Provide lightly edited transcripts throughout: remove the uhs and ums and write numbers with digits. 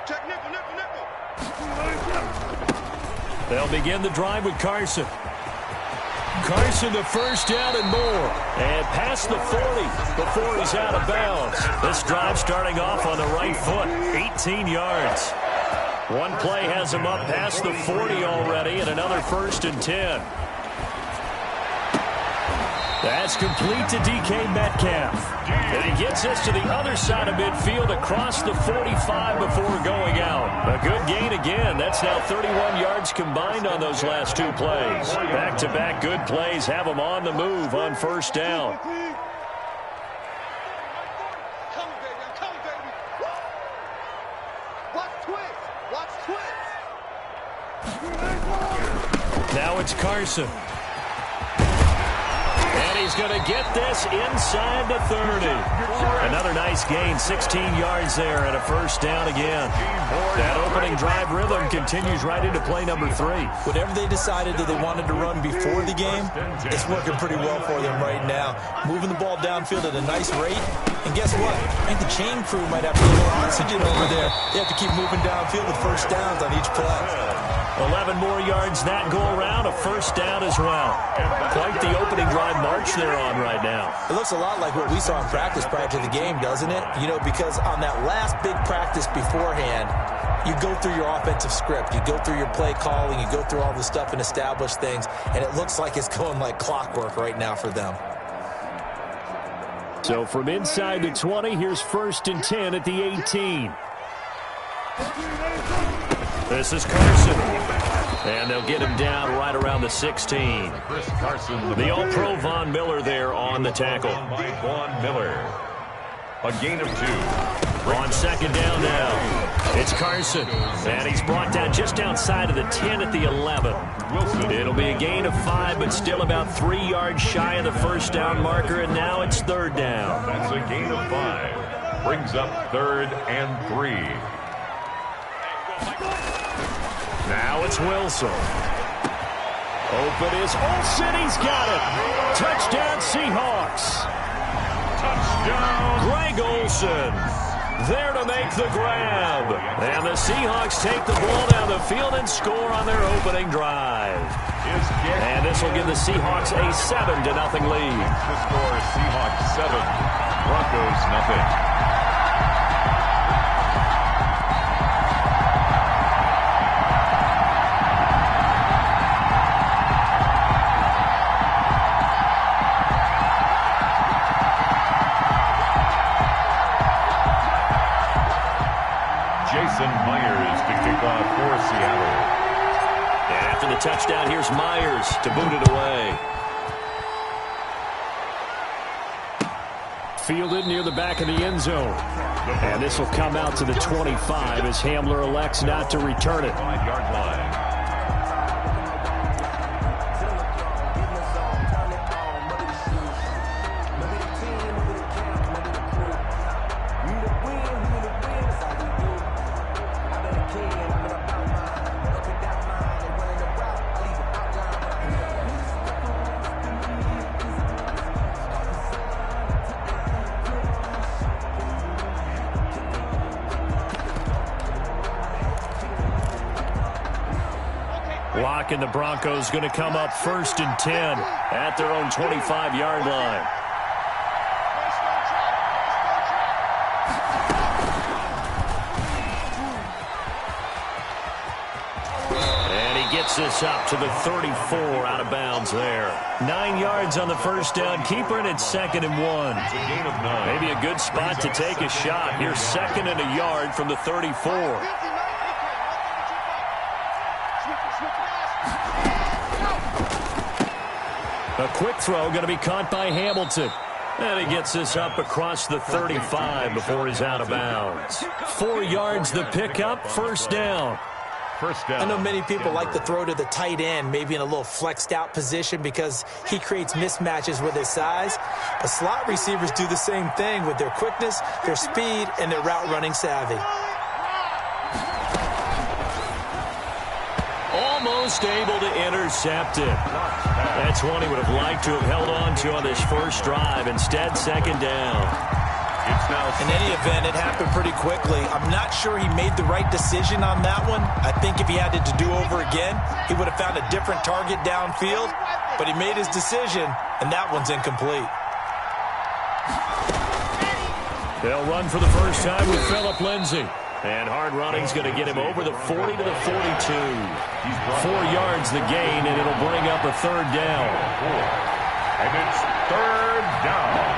Check nickel. They'll begin the drive with Carson. Carson the first down and more. And past the 40 before he's out of bounds. This drive starting off on the right foot. 18 yards. One play has him up past the 40 already, and another 1st and 10. That's complete to DK Metcalf. And he gets us to the other side of midfield across the 45 before going out. A good gain again. That's now 31 yards combined on those last 2 plays. Back-to-back good plays have him on the move on 1st down. Now it's Carson. And he's going to get this inside the 30. Another nice gain, 16 yards there and a 1st down again. That opening drive rhythm continues right into play number 3. Whatever they decided that they wanted to run before the game, it's working pretty well for them right now. Moving the ball downfield at a nice rate. And guess what? I think the chain crew might have to get a little oxygen over there. They have to keep moving downfield with 1st downs on each play. 11 more yards that go around, a 1st down as well. Quite the opening drive march they're on right now. It looks a lot like what we saw in practice prior to the game, doesn't it? You know, because on that last big practice beforehand, you go through your offensive script, you go through your play calling, you go through all the stuff and establish things, and it looks like it's going like clockwork right now for them. So from inside the 20, here's 1st and 10 at the 18. This is Carson. And they'll get him down right around the 16. Chris Carson, the All-Pro Von Miller there on the tackle. By Von Miller. A gain of 2. On 2nd down now. It's Carson. And he's brought down just outside of the 10 at the 11. Wilson. It'll be a gain of 5, but still about 3 yards shy of the 1st down marker, and now it's 3rd down. That's a gain of 5. Brings up 3rd and 3. Now it's Wilson. Open is Olsen. He's got it. Touchdown Seahawks. Touchdown. Greg Olsen there to make the grab. And the Seahawks take the ball down the field and score on their opening drive. And this will give the Seahawks a 7-0 lead. The score is Seahawks 7, Broncos nothing. Myers to kick off for Seattle. And after the touchdown, here's Myers to boot it away. Fielded near the back of the end zone. And this will come out to the 25 as Hamler elects not to return it. 5-yard line. And the Broncos going to come up 1st and 10 at their own 25-yard line. And he gets this up to the 34 out of bounds there. 9 yards on the 1st down. Keeper, and it's 2nd and 1. It's a gain of 9. Maybe a good spot to take a shot. Here's 2nd and a yard from the 34. A quick throw going to be caught by Hamilton. And he gets this up across the 35 before he's out of bounds. 4 yards the pickup, 1st down. First down. I know many people like to throw to the tight end, maybe in a little flexed out position because he creates mismatches with his size. But slot receivers do the same thing with their quickness, their speed, and their route running savvy. Almost almost able to intercept it. That's one he would have liked to have held on to on this first drive. Instead, second down. In any event, it happened pretty quickly. I'm not sure he made the right decision on that one. I think if he had it to do over again, he would have found a different target downfield. But he made his decision, and that one's incomplete. They'll run for the first time with Phillip Lindsay. And hard running's going to get him over the 40 to the 42. 4 yards the gain, and it'll bring up a third down. And it's third down.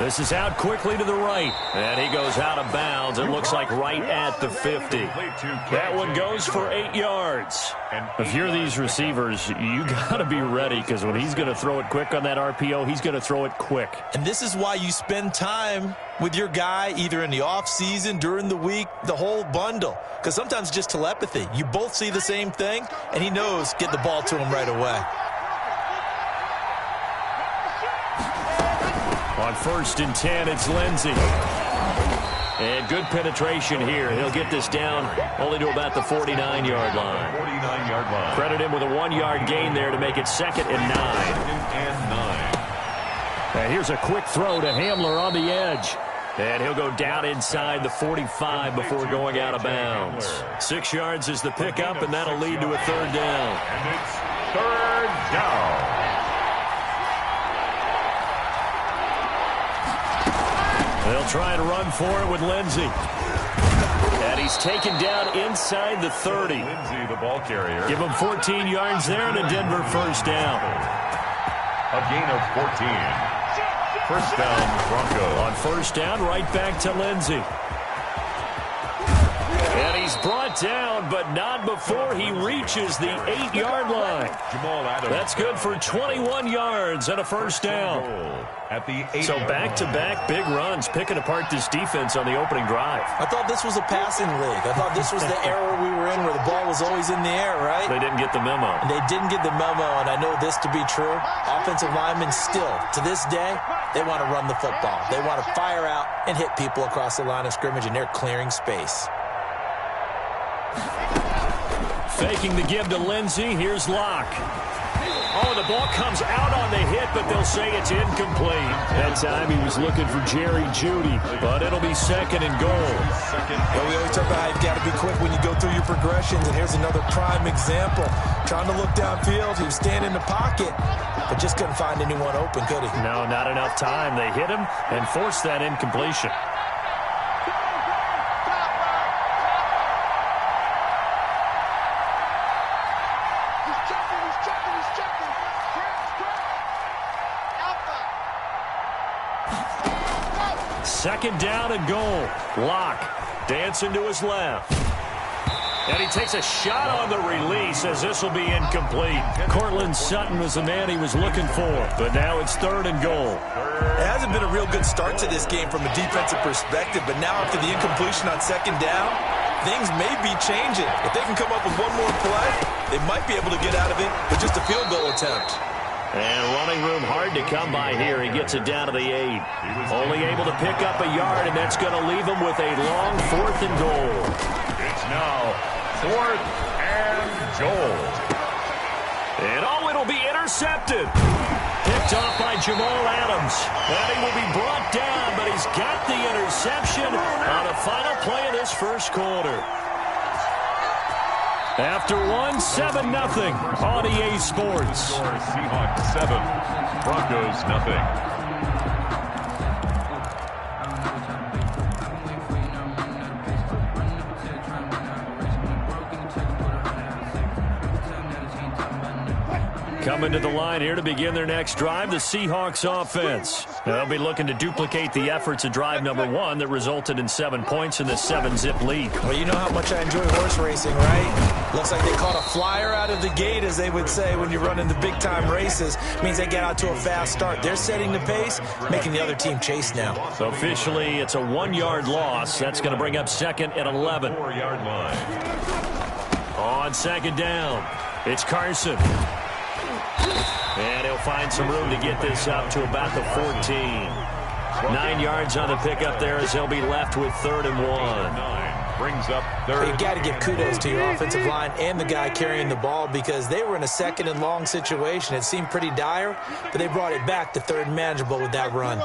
This is out quickly to the right, and he goes out of bounds. It looks like right at the 50. That one goes for 8 yards. If you're these receivers, you got to be ready, because when he's going to throw it quick on that RPO, he's going to throw it quick. And this is why you spend time with your guy, either in the offseason, during the week, the whole bundle. Because sometimes just telepathy. You both see the same thing, and he knows get the ball to him right away. On 1st and 10, it's Lindsay. And good penetration here. He'll get this down only to about the 49-yard line. 49-yard line. Credit him with a 1-yard gain there to make it 2nd and 9. And here's a quick throw to Hamler on the edge. And he'll go down inside the 45 before going out of bounds. 6 yards is the pickup, and that'll lead to a third down. And it's third down. They'll try and run for it with Lindsay. And he's taken down inside the 30. Lindsay, the ball carrier. Give him 14 yards there and a Denver first down. A gain of 14. First down, Broncos. On first down, right back to Lindsay. And he's brought down, but not before he reaches the 8-yard line. Jamal Adams. That's good for 21 yards and a first down. At the 8. So back-to-back big runs, picking apart this defense on the opening drive. I thought this was a passing league. I thought this was the era we were in where the ball was always in the air, right? They didn't get the memo. And they didn't get the memo, and I know this to be true. Offensive linemen still, to this day, they want to run the football. They want to fire out and hit people across the line of scrimmage, and they're clearing space. Faking the give to Lindsay. Here's Locke. Oh, the ball comes out on the hit, but they'll say it's incomplete. That time he was looking for Jerry Jeudy, but it'll be 2nd and goal. Well, we always talk about how you've got to be quick when you go through your progressions, and here's another prime example. Trying to look downfield, he was standing in the pocket, but just couldn't find anyone open, could he? No, not enough time. They hit him and forced that incompletion. Second down and goal. Locke dancing to his left. And he takes a shot on the release as this will be incomplete. Cortland Sutton was the man he was looking for, but now it's 3rd and goal. It hasn't been a real good start to this game from a defensive perspective, but now after the incompletion on 2nd down, things may be changing. If they can come up with one more play, they might be able to get out of it with just a field goal attempt. And running room hard to come by here. He gets it down to the 8. Only able to pick up a yard, and that's going to leave him with a long 4th and goal. It's now 4th and goal. And it'll be intercepted. Picked off by Jamal Adams. And he will be brought down, but he's got the interception on the final play of this first quarter. After 7-0 on EA Sports. Seahawks 7, Broncos 0. Coming to the line here to begin their next drive, the Seahawks offense. They'll be looking to duplicate the efforts of drive number 1 that resulted in 7 points in the 7-zip lead. Well, you know how much I enjoy horse racing, right? Looks like they caught a flyer out of the gate, as they would say when you're running the big-time races. Means they get out to a fast start. They're setting the pace, making the other team chase now. So officially, it's a 1-yard loss. That's going to bring up 2nd and 11. 4-yard line. On second down, it's Carson. And he'll find some room to get this up to about the 14. 9 yards on the pickup there as they'll be left with 3rd and 1. Brings up 3rd. You got to give kudos to your offensive line and the guy carrying the ball because they were in a 2nd and long situation. It seemed pretty dire, but they brought it back to 3rd and manageable with that run.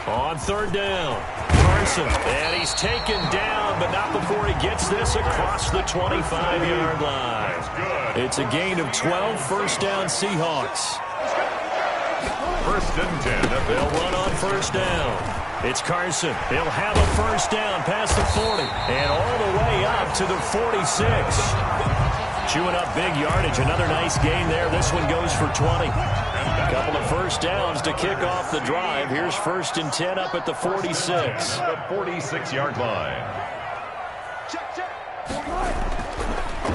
On 3rd down, Carson, and he's taken down, but not before he gets this across the 25-yard line. It's a gain of 12, 1st down Seahawks. 1st and 10. They'll run on 1st down. It's Carson. He'll have a 1st down past the 40 and all the way up to the 46. Chewing up big yardage. Another nice gain there. This one goes for 20. A couple of 1st downs to kick off the drive. Here's 1st and 10 up at the 46. The 46-yard line.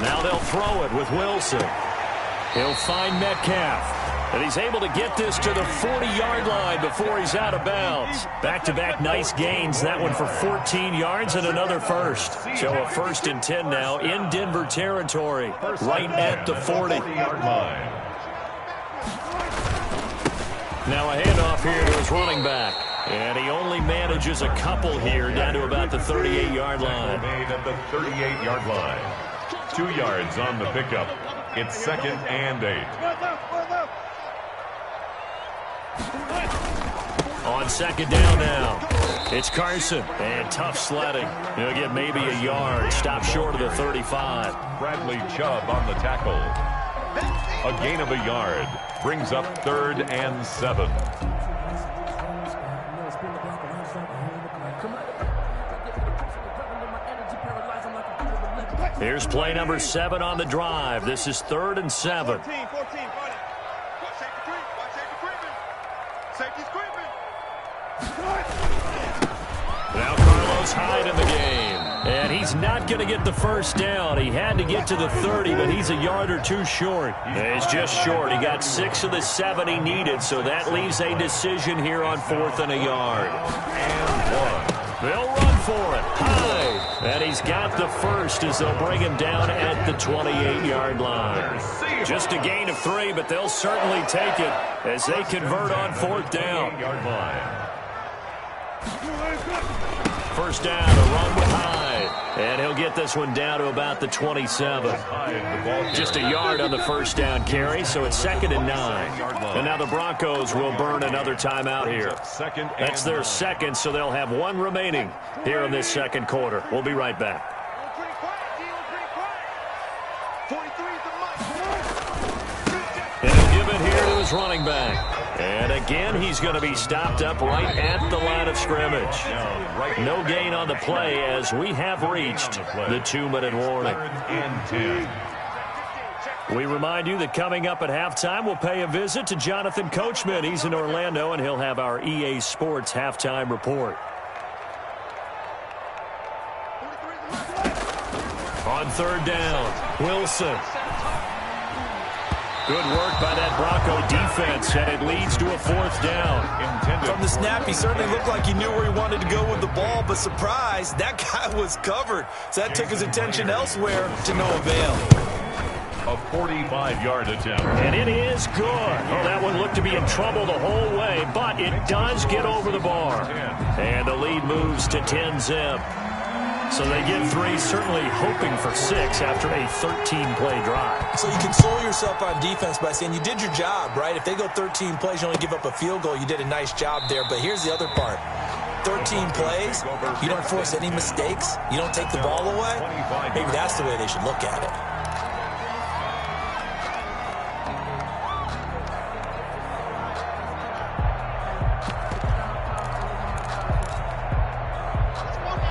Now they'll throw it with Wilson. He'll find Metcalf. And he's able to get this to the 40-yard line before he's out of bounds. Back-to-back nice gains. That one for 14 yards and another 1st. So a 1st and 10 now in Denver territory, right at the 40-yard line. Now a handoff here to his running back. And he only manages a couple here down to about the 38-yard line. Made at the 38-yard line. 2 yards on the pickup. It's 2nd and 8. On 2nd down now, it's Carson. And tough sledding. He'll get maybe a yard. Stop short of the 35. Bradley Chubb on the tackle. A gain of a yard. Brings up 3rd and 7. Here's play number 7 on the drive. This is 3rd and 7. Now Carlos Hyde in the game. And he's not going to get the 1st down. He had to get to the 30, but he's a yard or 2 short. He's just short. He got 6 of the 7 he needed, so that leaves a decision here on 4th and a yard. And 1. They'll run for it. Hyde. And he's got the 1st as they'll bring him down at the 28-yard line. Just a gain of 3, but they'll certainly take it as they convert on 4th down. 8-yard line. 1st down, a run with Hyde. And he'll get this one down to about the 27. Just a yard on the 1st down carry, so it's 2nd and 9. And now the Broncos will burn another timeout here. That's their 2nd, so they'll have 1 remaining here in this 2nd quarter. We'll be right back. And he'll give it here to his running back. And again, he's going to be stopped up right at the line of scrimmage. No gain on the play as we have reached the 2-minute warning. We remind you that coming up at halftime, we'll pay a visit to Jonathan Coachman. He's in Orlando, and he'll have our EA Sports halftime report. On 3rd down, Wilson. Good work by that Bronco defense, and it leads to a 4th down. From the snap, he certainly looked like he knew where he wanted to go with the ball, but surprise, that guy was covered. So that took his attention elsewhere to no avail. A 45-yard attempt. And it is good. Oh, that one looked to be in trouble the whole way, but it does get over the bar. And the lead moves to 10-zip. So they get 3, certainly hoping for 6 after a 13-play drive. So you console yourself on defense by saying you did your job, right? If they go 13 plays, you only give up a field goal, you did a nice job there. But here's the other part. 13 plays, you don't force any mistakes, you don't take the ball away. Maybe that's the way they should look at it.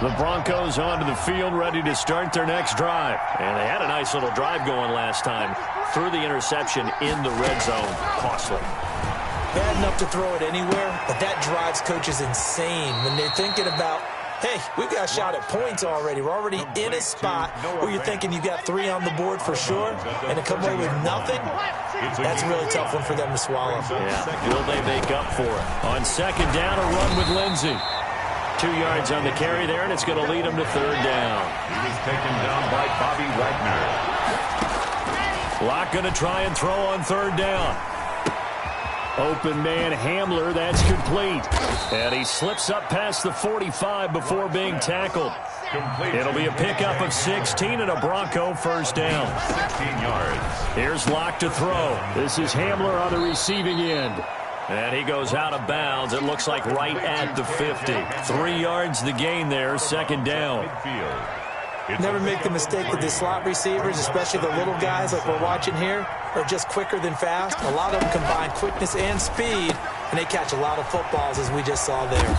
The Broncos onto the field, ready to start their next drive. And they had a nice little drive going last time. Threw the interception in the red zone. Costly. Bad enough to throw it anywhere, but that drives coaches insane when they're thinking about Hey, we've got a shot at points already. We're already in a spot where you're thinking you got 3 on the board for sure, and to come away with nothing, that's a really tough one for them to swallow. Yeah. Will they make up for it? On second down, a run with Lindsey. 2 yards on the carry there, and it's going to lead him to third down. He was taken down by Bobby Wagner. Locke going to try and throw on third down. Open man Hamler, that's complete. And he slips up past the 45 before being tackled. It'll be a pickup of 16 and a Bronco first down. 16 yards. Here's Locke to throw. This is Hamler on the receiving end. And he goes out of bounds. It looks like right at the 50. 3 yards the gain there, second down. Never make the mistake with the slot receivers, especially the little guys like we're watching here, are just quicker than fast. A lot of them combine quickness and speed, and they catch a lot of footballs, as we just saw there.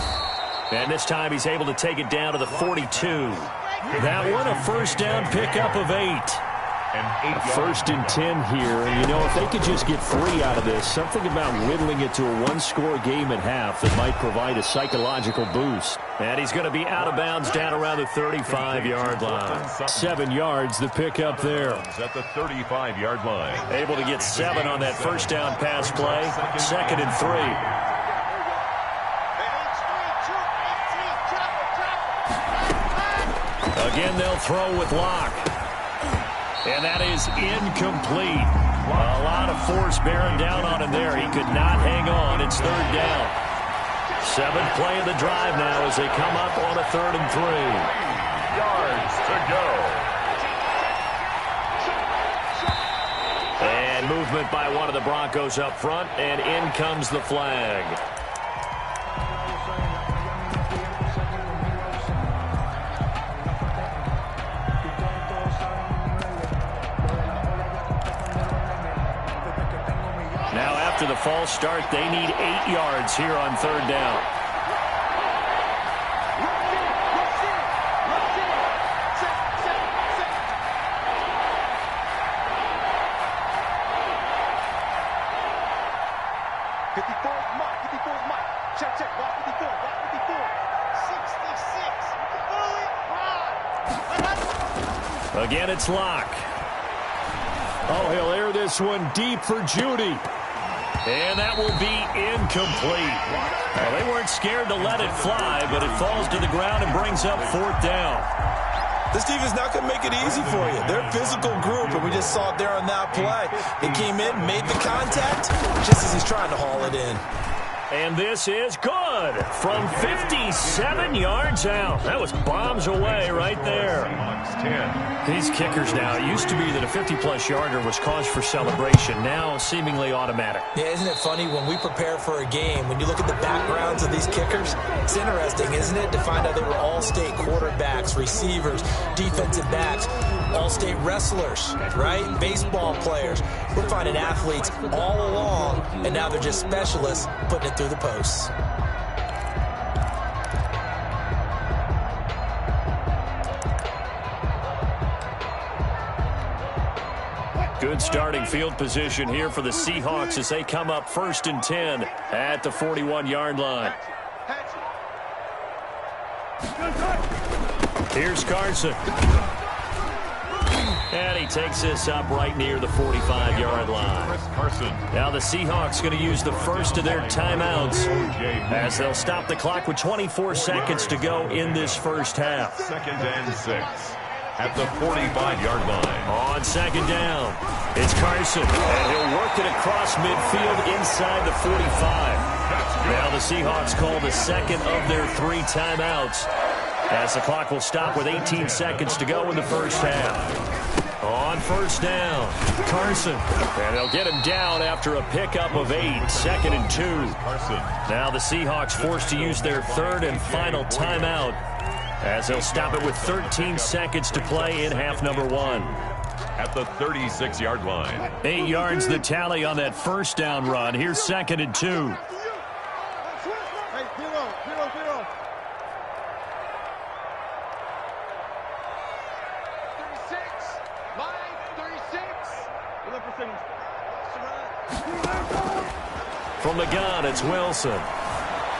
And this time he's able to take it down to the 42. That one, a first down pickup of 8. A first and 10 here, and you know, if they could just get 3 out of this, something about whittling it to a one-score game at half that might provide a psychological boost. And he's going to be out of bounds down around the 35-yard line. 7 yards, the pickup there. At the 35-yard line. Able to get 7 on that first down pass play. Second and 3. Again, they'll throw with Locke. And that is incomplete. A lot of force bearing down on him there. He could not hang on. It's third down. 7th play of the drive now as they come up on a 3rd and 3. Yards to go. And movement by one of the Broncos up front, and in comes the flag. After the false start, they need 8 yards here on third down. Again, it's Locke. Oh, he'll air this one deep for Judy. And that will be incomplete. Well, they weren't scared to let it fly, but it falls to the ground and brings up 4th down. This defense is not going to make it easy for you. They're a physical group, and we just saw it there on that play. They came in, made the contact, just as he's trying to haul it in. And this is good from 57 yards out. That was bombs away right there. These kickers now, it used to be that a 50-plus yarder was cause for celebration. Now seemingly automatic. Yeah, isn't it funny when we prepare for a game, when you look at the backgrounds of these kickers, it's interesting, isn't it, to find out they were all-state quarterbacks, receivers, defensive backs, all-state wrestlers, right? Baseball players. We're finding athletes all along, and now they're just specialists putting it through the posts. Good starting field position here for the Seahawks as they come up 1st and 10 at the 41-yard line. Here's Carson. And he takes this up right near the 45-yard line. Now the Seahawks going to use the first of their timeouts as they'll stop the clock with 24 seconds to go in this first half. 2nd and 6 at the 45-yard line. On second down, it's Carson, and he'll work it across midfield inside the 45. Now the Seahawks call the second of their 3 timeouts as the clock will stop with 18 seconds to go in the first half. On first down, Carson, and they'll get him down after a pickup of 8, 2nd and 2. Now the Seahawks forced to use their 3rd and final timeout as they'll stop it with 13 seconds to play in half number 1. At the 36-yard line. 8 yards the tally on that first down run. Here's 2nd and 2. From the gun, it's Wilson.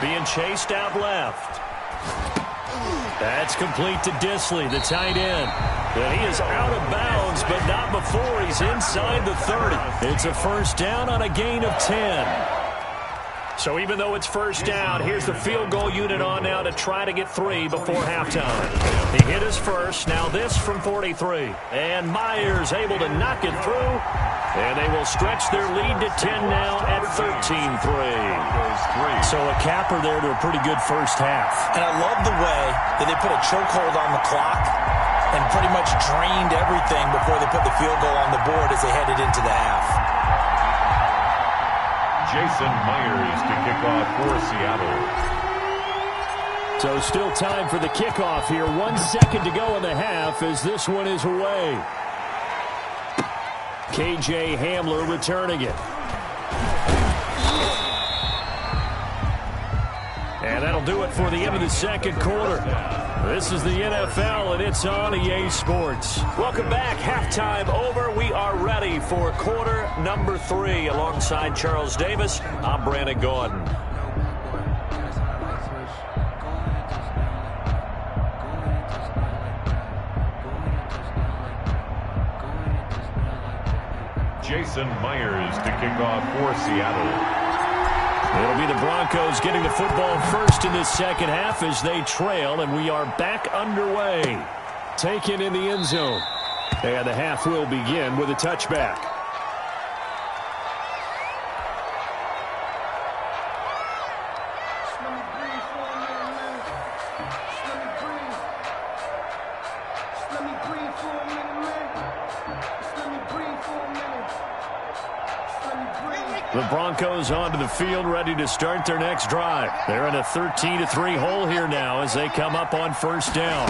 Being chased out left. That's complete to Disley, the tight end. And he is out of bounds, but not before he's inside the 30. It's a first down on a gain of 10. So even though it's first down, here's the field goal unit on now to try to get 3 before halftime. He hit his first. Now this from 43. And Myers able to knock it through. And they will stretch their lead to 10 now at 13-3. So a capper there to a pretty good first half. And I love the way that they put a chokehold on the clock and pretty much drained everything before they put the field goal on the board as they headed into the half. Jason Myers to kick off for Seattle. So still time for the kickoff here. 1 second to go in the half as this one is away. KJ Hamler returning it. And that'll do it for the end of the second quarter. This is the NFL, and it's on EA Sports. Welcome back. Halftime over. We are ready for quarter number 3. Alongside Charles Davis, I'm Brandon Gordon. Jason Myers to kick off for Seattle. It'll be the Broncos getting the football first in this second half as they trail, and we are back underway. Taken in the end zone. And the half will begin with a touchback. The Broncos onto the field, ready to start their next drive. They're in a 13-3 hole here now as they come up on first down.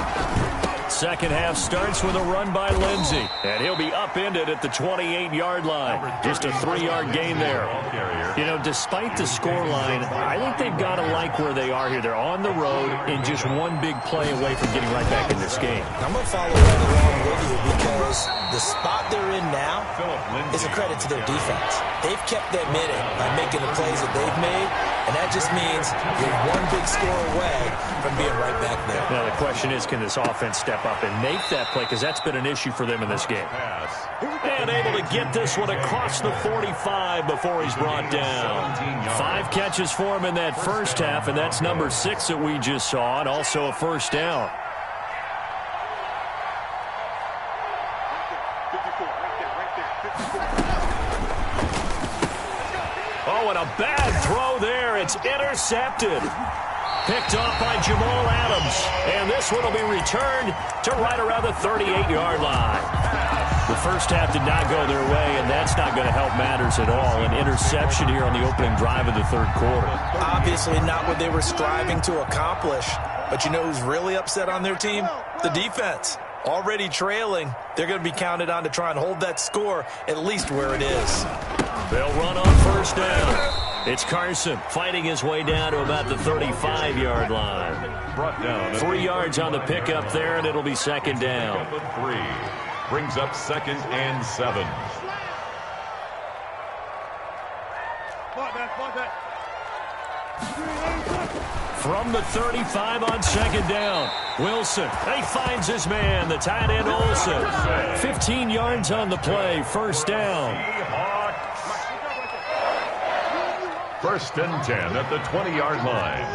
Second half starts with a run by Lindsey, and he'll be upended at the 28-yard line. Just a 3-yard gain there. You know, despite the scoreline, I think they've got to like where they are here. They're on the road and just one big play away from getting right back in this game. I'm going to follow right along with you because the spot they're in now is a credit to their defense. They've kept them in it by making the plays that they've made, and that just means you're one big score away from being right back there. Now, the question is, can this offense step up and make that play? Because that's been an issue for them in this game. And able to get this one across the 45 before he's brought down. 5 catches for him in that first half, and that's number 6 that we just saw, and also a first down. Oh, and a bad throw there. It's intercepted. Picked off by Jamal Adams. And this one will be returned to right around the 38-yard line. The first half did not go their way, and that's not going to help matters at all. An interception here on the opening drive of the third quarter. Obviously not what they were striving to accomplish. But you know who's really upset on their team? The defense. Already trailing. They're going to be counted on to try and hold that score at least where it is. They'll run on first down. It's Carson fighting his way down to about the 35-yard line. Brought down 3 yards on the pickup there, and it'll be second down. 3 brings up 2nd and 7. From the 35 on second down, Wilson. He finds his man, the tight end Olsen. 15 yards on the play, first down. First and 10 at the 20-yard line.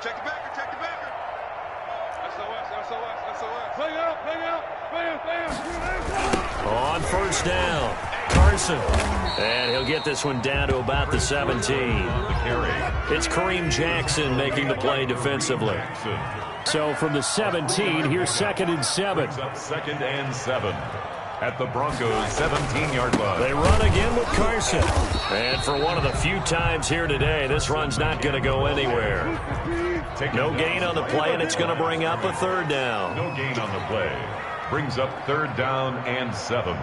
Check the backer, check the backer. SOS. Bang out, bam. On first down, Carson. And he'll get this one down to about the 17. It's Kareem Jackson making the play defensively. So from the 17, here's 2nd and 7. 2nd and 7. At the Broncos' 17-yard line. They run again with Carson. And for one of the few times here today, this run's not going to go anywhere. No gain on the play, and it's going to bring up a third down. No gain on the play. Brings up 3rd down and 7.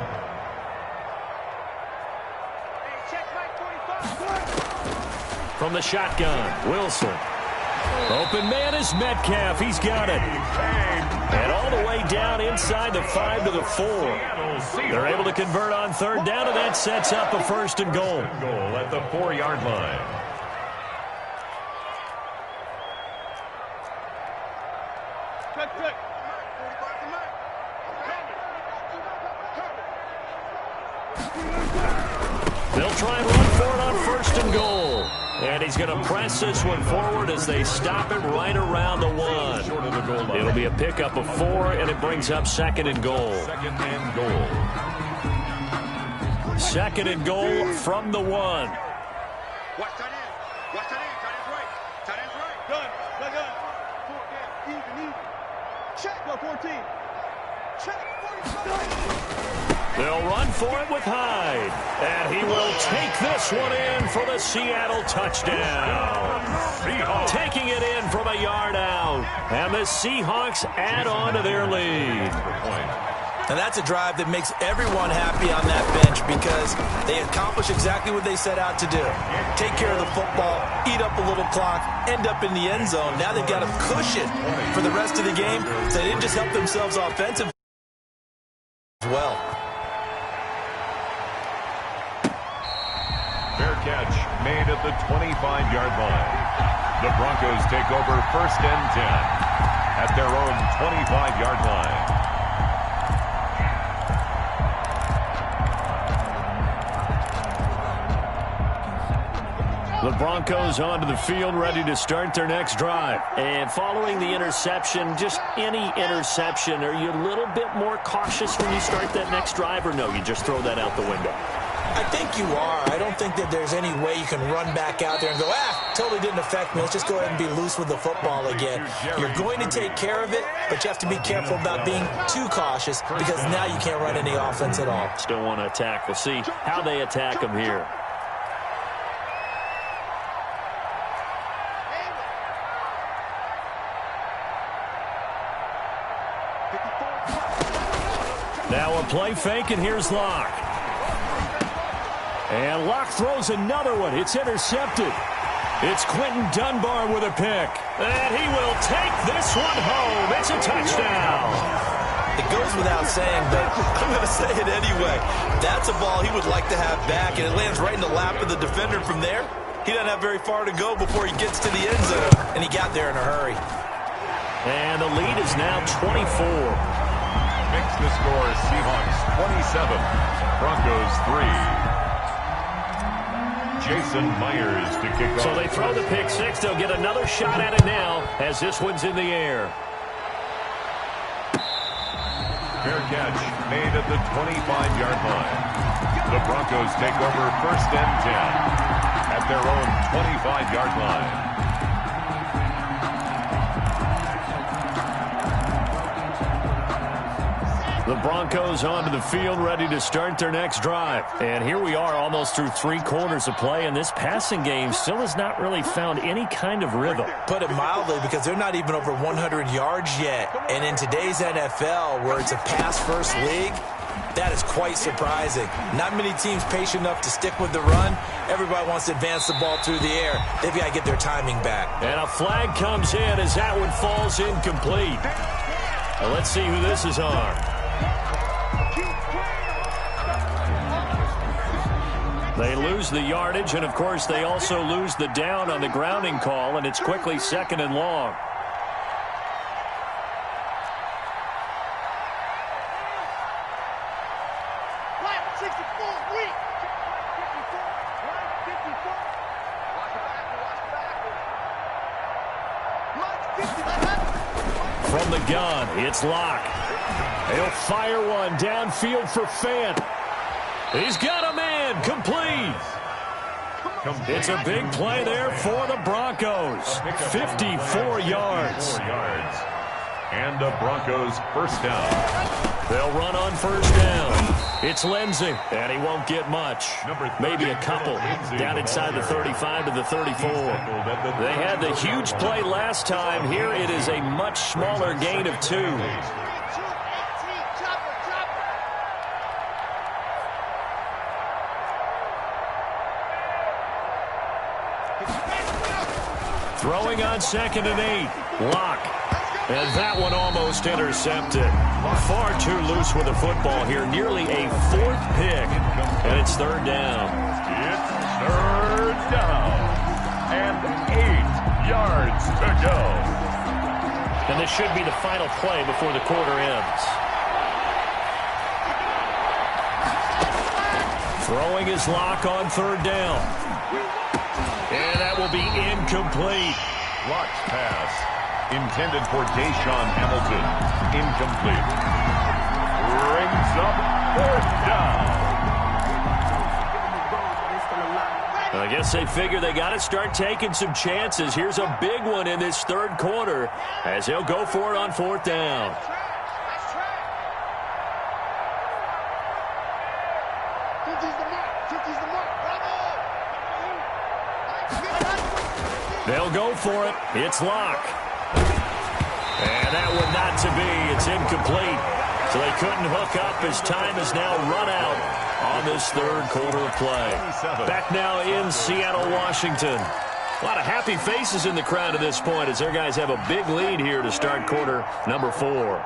From the shotgun, Wilson. Open man is Metcalf. He's got it. And all the way down inside the 5 to the 4. They're able to convert on third down, and that sets up a 1st and goal. Goal at the 4-yard line. They'll try and run for it on 1st and goal. And he's going to press this one forward as they stop it right around the 1. It'll be a pickup of 4, and it brings up 2nd and goal. 2nd and goal. 2nd and goal from the 1. Watch tight end. Watch tight end. Tight end's right. Tight end's right. Gun. Gun. Even. Check. Go 14. Check. 45. They'll run for it with Hyde. And he will take this one in for the Seattle touchdown. Seahawks. Taking it in from a yard out. And the Seahawks add on to their lead. And that's a drive that makes everyone happy on that bench because they accomplish exactly what they set out to do. Take care of the football, eat up a little clock, end up in the end zone. Now they've got a cushion for the rest of the game, so they didn't just help themselves offensively as well. Fair catch made at the 25-yard line. The Broncos take over 1st and 10 at their own 25-yard line. The Broncos onto the field, ready to start their next drive. And following the interception, just any interception, are you a little bit more cautious when you start that next drive, or no, you just throw that out the window? I think you are. I don't think that there's any way you can run back out there and go, totally didn't affect me. Let's just go ahead and be loose with the football again. You're going to take care of it, but you have to be careful about being too cautious because now you can't run any offense at all. Still want to attack. We'll see how they attack them here. Now a play fake, and here's Locke. And Locke throws another one. It's intercepted. It's Quentin Dunbar with a pick. And he will take this one home. It's a touchdown. It goes without saying, but I'm going to say it anyway. That's a ball he would like to have back, and it lands right in the lap of the defender from there. He doesn't have very far to go before he gets to the end zone, and he got there in a hurry. And the lead is now 24. Makes the score Seahawks 27, Broncos 3. Jason Myers to kick off. So they throw the pick six. They'll get another shot at it now as this one's in the air. Fair catch made at the 25-yard line. The Broncos take over 1st and 10 at their own 25-yard line. The Broncos onto the field, ready to start their next drive. And here we are almost through 3 quarters of play, and this passing game still has not really found any kind of rhythm. Put it mildly, because they're not even over 100 yards yet. And in today's NFL, where it's a pass-first league, that is quite surprising. Not many teams patient enough to stick with the run. Everybody wants to advance the ball through the air. They've got to get their timing back. And a flag comes in as that one falls incomplete. Now let's see who this is on. They lose the yardage, and, of course, they also lose the down on the grounding call, and it's quickly 2nd and long. From the gun, it's Locke. He'll fire one downfield for Fant. He's got a man, complete. It's a big play there for the Broncos. 54 yards. And the Broncos first down. They'll run on first down. It's Lindsey, and he won't get much. Maybe a couple. Down inside the 35 to the 34. They had the huge play last time. Here it is a much smaller gain of 2. Throwing on 2nd and 8. Locke. And that one almost intercepted. Far too loose with the football here. Nearly a 4th pick. And it's 3rd down. It's 3rd down. And 8 yards to go. And this should be the final play before the quarter ends. Throwing his lock on third down. And that will be incomplete. Locked pass. Intended for Deshaun Hamilton. Incomplete. Brings up fourth down. I guess they figure they got to start taking some chances. Here's a big one in this third quarter as he'll go for it on fourth down. They'll go for it. It's Locke. And that one not to be. It's incomplete. So they couldn't hook up as time is now run out on this third quarter of play. Back now in Seattle, Washington. A lot of happy faces in the crowd at this point as their guys have a big lead here to start quarter number 4.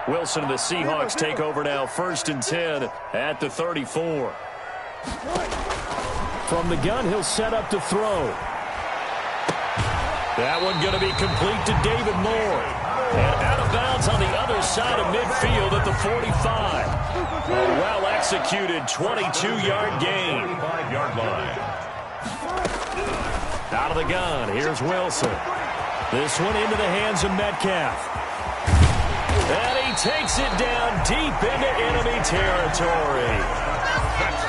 Wilson and the Seahawks take over now, 1st and 10 at the 34. From the gun, he'll set up to throw. That one going to be complete to David Moore. And out of bounds on the other side of midfield at the 45. A well-executed 22-yard gain. 5-yard line. Out of the gun, here's Wilson. This one into the hands of Metcalf. And he takes it down deep into enemy territory.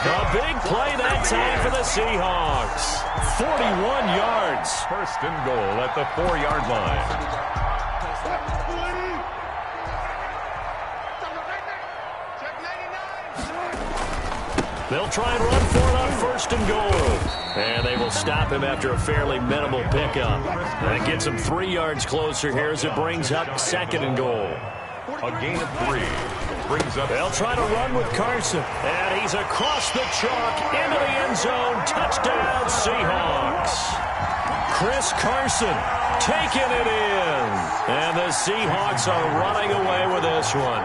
A big play that time for the Seahawks. 41 yards. 1st and goal at the 4-yard line. They'll try and run for it on 1st and goal. And they will stop him after a fairly minimal pickup. That gets him 3 yards closer here as it brings up 2nd and goal. A gain of 3. Brings up. They'll try to run with Carson. And he's across the chalk into the end zone. Touchdown, Seahawks. Chris Carson taking it in. And the Seahawks are running away with this one.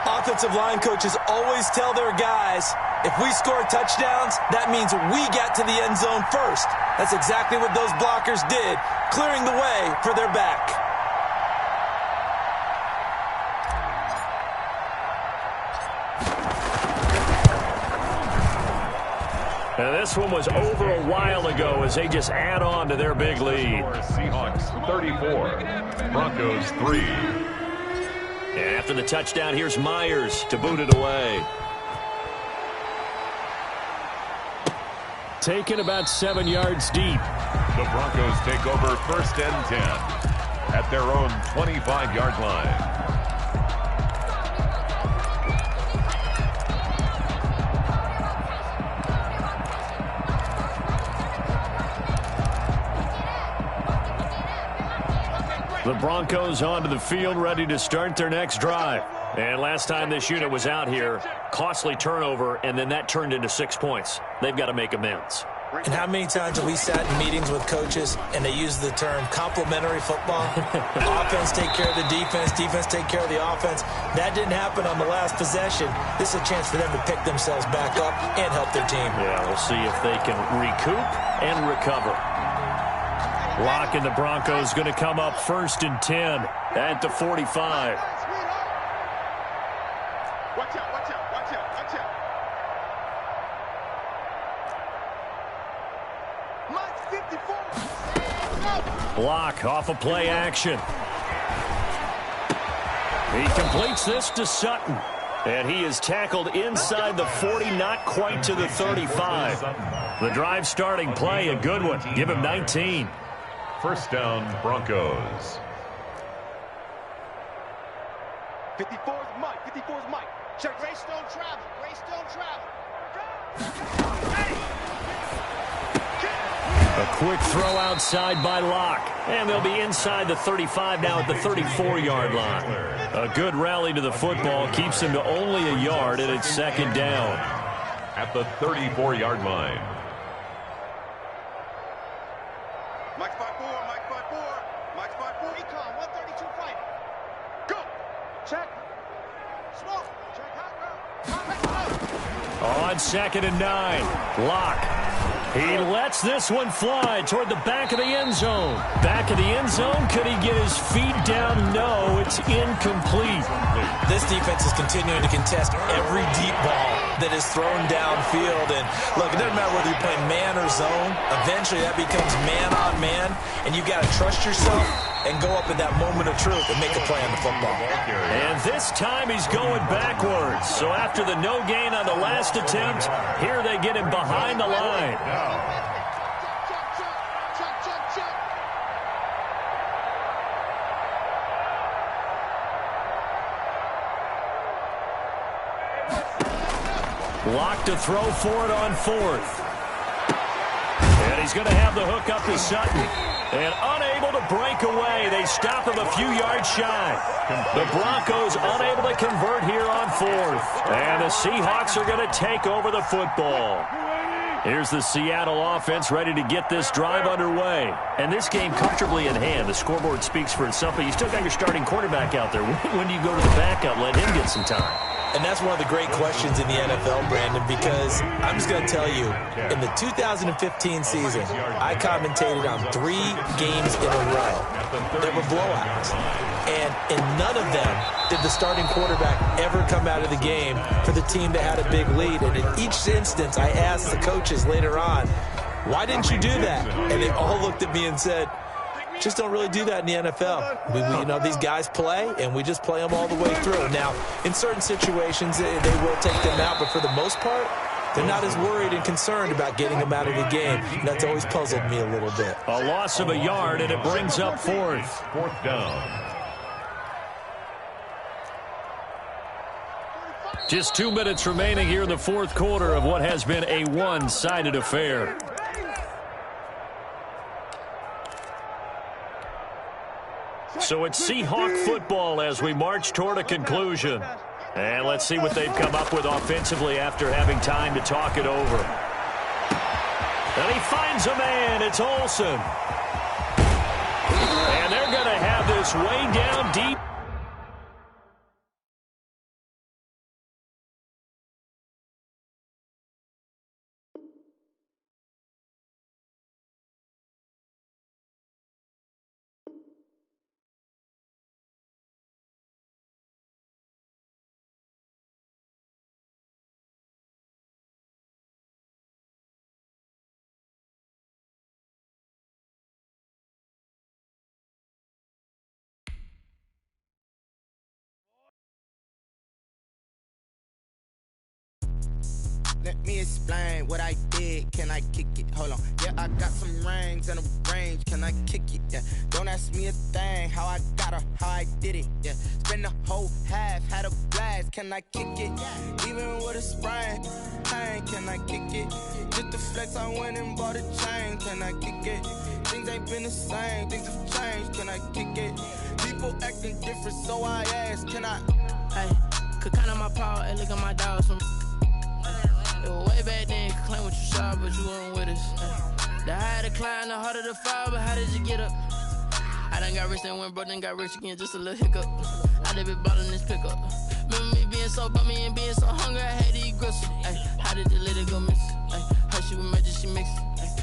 Offensive line coaches always tell their guys, if we score touchdowns, that means we got to the end zone first. That's exactly what those blockers did, clearing the way for their back. And this one was over a while ago as they just add on to their big lead. Seahawks 34, Broncos 3. And after the touchdown, here's Myers to boot it away. Taken about 7 yards deep. The Broncos take over 1st and 10 at their own 25-yard line. The Broncos onto the field, ready to start their next drive. And last time this unit was out here, costly turnover, and then that turned into 6 points. They've got to make amends. And how many times have we sat in meetings with coaches and they use the term complementary football? Offense take care of the defense, defense take care of the offense. That didn't happen on the last possession. This is a chance for them to pick themselves back up and help their team. Yeah, we'll see if they can recoup and recover. Locke and the Broncos going to come up 1st and 10 at the 45. Watch out, watch out, watch out, watch out. Mike 54. Locke off a play action. He completes this to Sutton. And he is tackled inside the 40, not quite to the 35. The drive starting play, a good one. Give him 19. 1st down, Broncos. 54's Mike. 54's Mike. Check. Race don't travel. Race don't travel. A quick throw outside by Locke. And they'll be inside the 35 now at the 34-yard line. A good rally to the football keeps him to only a yard, and it's 2nd down. At the 34-yard line. Mike 5-4. Mike 5-4. Mike 5-4. Econ 132 fight. Go. Check. Smoke. Check hot route. On 2nd and 9. Locke He lets this one fly toward the back of the end zone. Back of the end zone, could he get his feet down? No, it's incomplete. This defense is continuing to contest every deep ball that is thrown downfield. And look, it doesn't matter whether you're playing man or zone. Eventually that becomes man on man, and you got to trust yourself and go up in that moment of truth and make a play on the football. And this time he's going backwards. So after the no gain on the last attempt, here they get him behind the line. Locked to throw for it on fourth. And he's going to have the hook up to Sutton. And unable to break away. They stop him a few yards shy. The Broncos unable to convert here on fourth. And the Seahawks are going to take over the football. Here's the Seattle offense ready to get this drive underway. And this game comfortably in hand. The scoreboard speaks for itself, but you still got your starting quarterback out there. When do you go to the backup? Let him get some time. And that's one of the great questions in the NFL, Brandon, because I'm just going to tell you, in the 2015 season, I commentated on 3 games in a row. There were blowouts. And in none of them did the starting quarterback ever come out of the game for the team that had a big lead. And in each instance, I asked the coaches later on, why didn't you do that? And they all looked at me and said, just don't really do that in the NFL. You know, these guys play, and we just play them all the way through. Now, in certain situations, they will take them out, but for the most part, they're not as worried and concerned about getting them out of the game. And that's always puzzled me a little bit. A loss of a yard, and it brings up fourth. Fourth down. Just 2 minutes remaining here in the fourth quarter of what has been a one-sided affair. So it's Seahawk football as we march toward a conclusion. And let's see what they've come up with offensively after having time to talk it over. And he finds a man. It's Olsen. And they're going to have this way down deep. Let me explain what I did. Can I kick it? Hold on. Yeah, I got some rings and a range. Can I kick it? Yeah. Don't ask me a thing. How I got her, how I did it. Yeah. Spend the whole half, had a blast. Can I kick it? Even with a sprain. Hey, can I kick it? Just to flex, I went and bought a chain. Can I kick it? Things ain't been the same. Things have changed. Can I kick it? People acting different, so I ask. Can I? Hey, could count on my power and look at my dogs from. It was way back then, could claim what you saw, but you weren't with us. The higher the climb, the harder the fall, but how did you get up? I done got rich, then went broke, then got rich again, just a little hiccup. I done been bought in this pickup. Remember me being so bummy and being so hungry, I had to eat gristle. Ay, how did the lady go miss? Her she was magic, she mixed.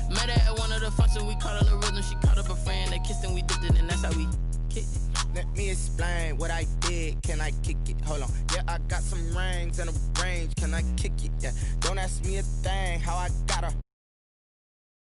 Met her at one of the functions, we caught her the rhythm, she caught up a friend, they kissed and we dipped it, and that's how we kicked it. Let me explain what I did. Can I kick it? Hold on. Yeah, I got some rings and a range. Can I kick it? Yeah. Don't ask me a thing. How I got her.